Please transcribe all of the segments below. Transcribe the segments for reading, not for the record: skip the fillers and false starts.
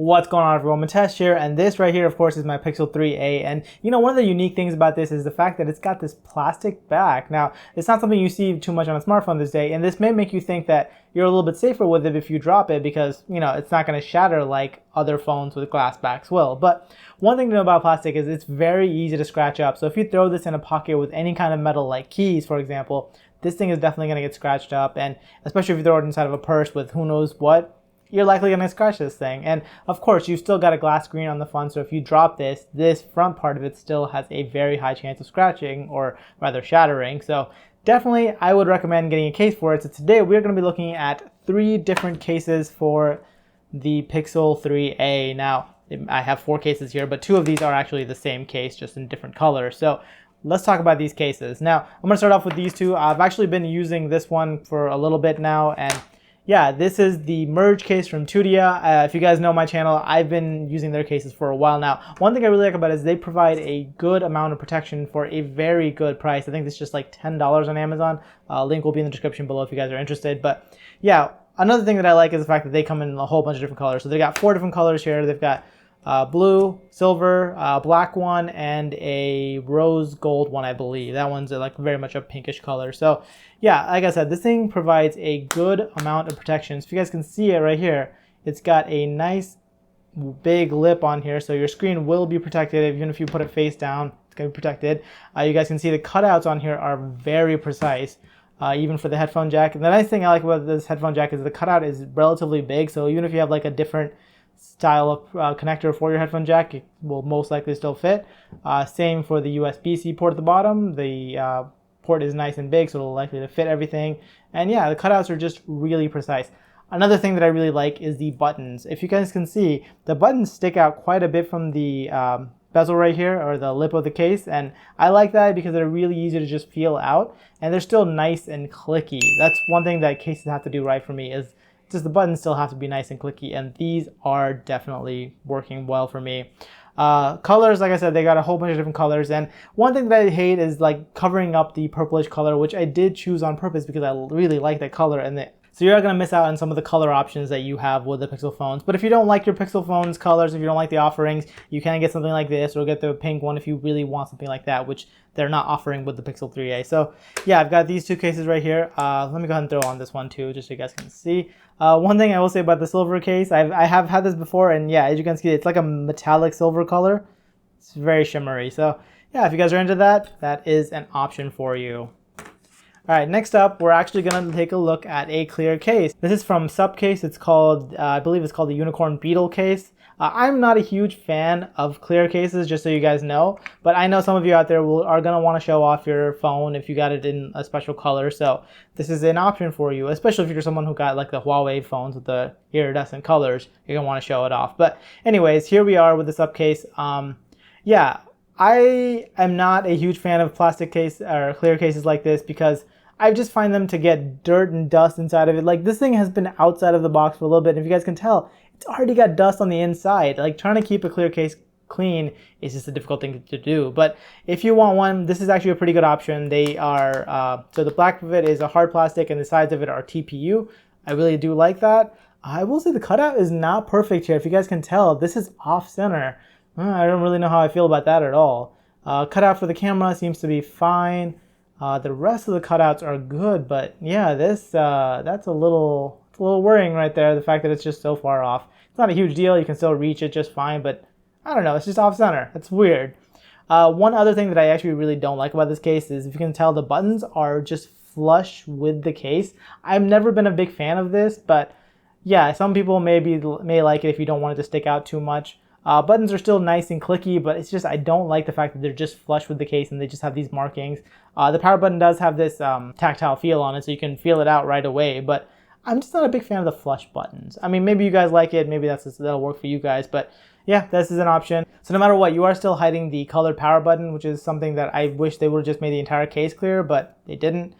What's going on, everyone? Mitesh here, and this right here, of course, is my Pixel 3a. And you know, one of the unique things about this is the fact that it's got this plastic back. Now, it's not something you see too much on a smartphone this day, and this may make you think that you're a little bit safer with it if you drop it because, you know, it's not going to shatter like other phones with glass backs will. But one thing to know about plastic is it's very easy to scratch up. So if you throw this in a pocket with any kind of metal like keys, for example, this thing is definitely going to get scratched up, and especially if you throw it inside of a purse with who knows what, you're likely going to scratch this thing. And of course, you've still got a glass screen on the front, so if you drop this front part of it still has a very high chance of scratching, or rather shattering. So definitely, I would recommend getting a case for it. So today we're going to be looking at 3 different cases for the Pixel 3a. Now, I have 4 cases here, but 2 of these are actually the same case, just in different colors. So let's talk about these cases. Now, I'm going to start off with these 2. I've actually been using this one for a little bit now, and yeah, this is the Merge case from Tudia. If you guys know my channel, I've been using their cases for a while now. One thing I really like about it is they provide a good amount of protection for a very good price. I think it's just like $10 on Amazon. Link will be in the description below if you guys are interested. But yeah, another thing that I like is the fact that they come in a whole bunch of different colors. So they got 4 different colors here. They've got blue, silver, black one, and a rose gold one, I believe. That one's like very much a pinkish color. So yeah, like I said, this thing provides a good amount of protection. So if you guys can see it right here, it's got a nice big lip on here, so your screen will be protected. Even if you put it face down, it's going to be protected. You guys can see the cutouts on here are very precise. Even for the headphone jack. And the nice thing I like about this headphone jack is the cutout is relatively big, so even if you have like a different style of connector for your headphone jack, it will most likely still fit. Same for the USB-C port at the bottom. The port is nice and big, so it'll likely to fit everything. And yeah, the cutouts are just really precise. Another thing that I really like is the buttons. If you guys can see, the buttons stick out quite a bit from the bezel right here, or the lip of the case, and I like that because they're really easy to just feel out, and they're still nice and clicky. That's one thing that cases have to do right for me, is just the buttons still have to be nice and clicky, and these are definitely working well for me. Colors, like I said, they got a whole bunch of different colors, and one thing that I hate is like covering up the purplish color, which I did choose on purpose because I really like that color, and so you're not going to miss out on some of the color options that you have with the Pixel phones. But if you don't like your Pixel phones colors, if you don't like the offerings, you can get something like this, or get the pink one if you really want something like that, which they're not offering with the Pixel 3a. So yeah, I've got these 2 cases right here. Let me go ahead and throw on this one too, just so you guys can see. One thing I will say about the silver case, I have had this before, and yeah, as you can see, it's like a metallic silver color. It's very shimmery. So yeah, if you guys are into that, that is an option for you. All right, next up, we're actually going to take a look at a clear case. This is from Supcase. It's called, I believe it's called the Unicorn Beetle Case. I'm not a huge fan of clear cases, just so you guys know, but I know some of you out there are going to want to show off your phone if you got it in a special color, so this is an option for you, especially if you're someone who got like the Huawei phones with the iridescent colors. You're going to want to show it off. But anyways, here we are with the Supcase. Yeah, I am not a huge fan of plastic case or clear cases like this because I just find them to get dirt and dust inside of it. Like, this thing has been outside of the box for a little bit, and if you guys can tell, it's already got dust on the inside. Like, trying to keep a clear case clean is just a difficult thing to do. But if you want one, this is actually a pretty good option. They are, so the back of it is a hard plastic and the sides of it are TPU. I really do like that. I will say the cutout is not perfect here. If you guys can tell, this is off center. I don't really know how I feel about that at all. Cutout for the camera seems to be fine. The rest of the cutouts are good, but yeah, this that's a little worrying right there, the fact that it's just so far off. It's not a huge deal, you can still reach it just fine, but I don't know, it's just off center. It's weird. One other thing that I actually really don't like about this case is, if you can tell, the buttons are just flush with the case. I've never been a big fan of this, but yeah, some people may like it if you don't want it to stick out too much. Buttons are still nice and clicky, but it's just, I don't like the fact that they're just flush with the case and they just have these markings. The power button does have this tactile feel on it, so you can feel it out right away, but I'm just not a big fan of the flush buttons. I mean, maybe you guys like it, maybe that'll work for you guys, but yeah, this is an option. So no matter what, you are still hiding the colored power button, which is something that I wish they would have just made the entire case clear, but they didn't.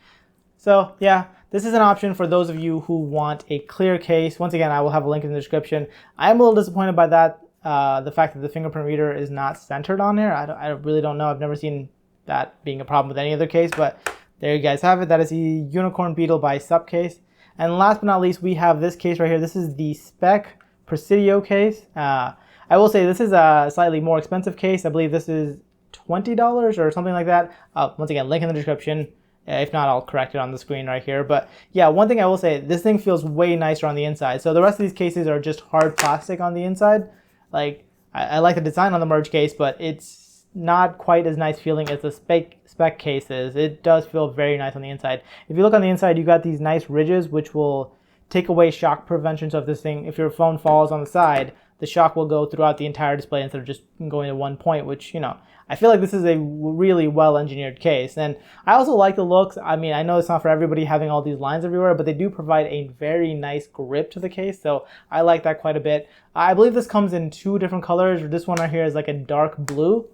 So yeah, this is an option for those of you who want a clear case. Once again, I will have a link in the description. I am a little disappointed by that. The fact that the fingerprint reader is not centered on here. I really don't know. I've never seen that being a problem with any other case, but there you guys have it. That is the Unicorn Beetle by Supcase. And last but not least, we have this case right here. This is the Speck Presidio case. I will say this is a slightly more expensive case. I believe this is $20 or something like that. Once again, link in the description. If not, I'll correct it on the screen right here. But yeah, one thing I will say, this thing feels way nicer on the inside. So the rest of these cases are just hard plastic on the inside. Like, I like the design on the Merge case, but it's not quite as nice feeling as the Speck case is. It does feel very nice on the inside. If you look on the inside, you got these nice ridges, which will take away shock prevention. So if this thing, if your phone falls on the side, the shock will go throughout the entire display instead of just going to one point, which, you know, I feel like this is a really well-engineered case. And I also like the looks. I mean, I know it's not for everybody having all these lines everywhere, but they do provide a very nice grip to the case, so I like that quite a bit. I believe this comes in 2 different colors. This one right here is like a dark blue.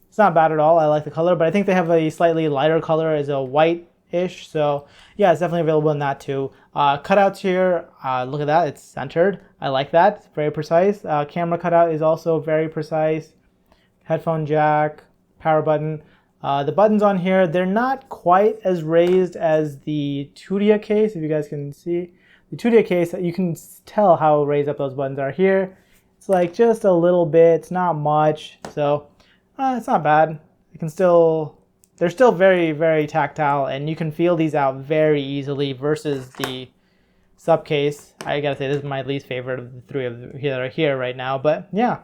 It's not bad at all. I like the color, but I think they have a slightly lighter color as a white-ish. So yeah, it's definitely available in that too. Cutouts here, look at that, it's centered. I like that, it's very precise. Camera cutout is also very precise. Headphone jack, power button. The buttons on here, they're not quite as raised as the Tudia case, if you guys can see. The Tudia case, you can tell how raised up those buttons are here. It's like just a little bit, it's not much, so it's not bad. You can still, they're still very, very tactile, and you can feel these out very easily versus the Supcase. I gotta say, this is my least favorite of the 3 of the that are here right now, but yeah.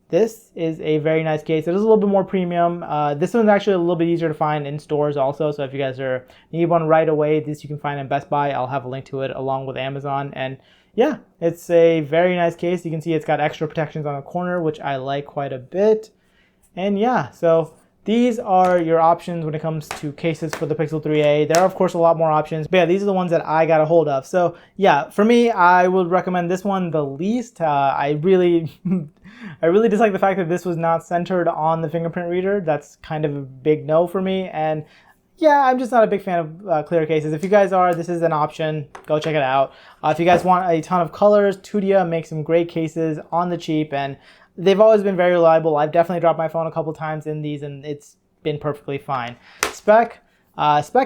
This is a very nice case. It is a little bit more premium. This one's actually a little bit easier to find in stores also. So if you guys need one right away, this you can find in Best Buy. I'll have a link to it along with Amazon. And yeah, it's a very nice case. You can see it's got extra protections on the corner, which I like quite a bit. And yeah, so these are your options when it comes to cases for the Pixel 3a. There are, of course, a lot more options, but yeah, these are the ones that I got a hold of. So yeah, for me, I would recommend this one the least. I really dislike the fact that this was not centered on the fingerprint reader. That's kind of a big no for me. And yeah, I'm just not a big fan of clear cases. If you guys are, this is an option. Go check it out. If you guys want a ton of colors, Tudia makes some great cases on the cheap, and they've always been very reliable. I've definitely dropped my phone a couple times in these, and it's been perfectly fine. Speck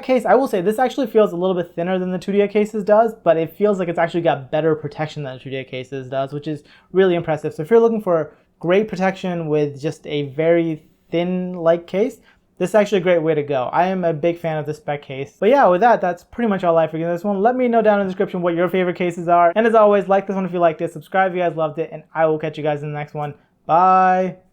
case, I will say this actually feels a little bit thinner than the Tudia cases does, but it feels like it's actually got better protection than the Tudia cases does, which is really impressive. So if you're looking for great protection with just a very thin light case, this is actually a great way to go. I am a big fan of the Speck case. But yeah, with that, that's pretty much all I have for you in this one. Let me know down in the description what your favorite cases are. And as always, like this one if you liked it, subscribe if you guys loved it, and I will catch you guys in the next one. Bye!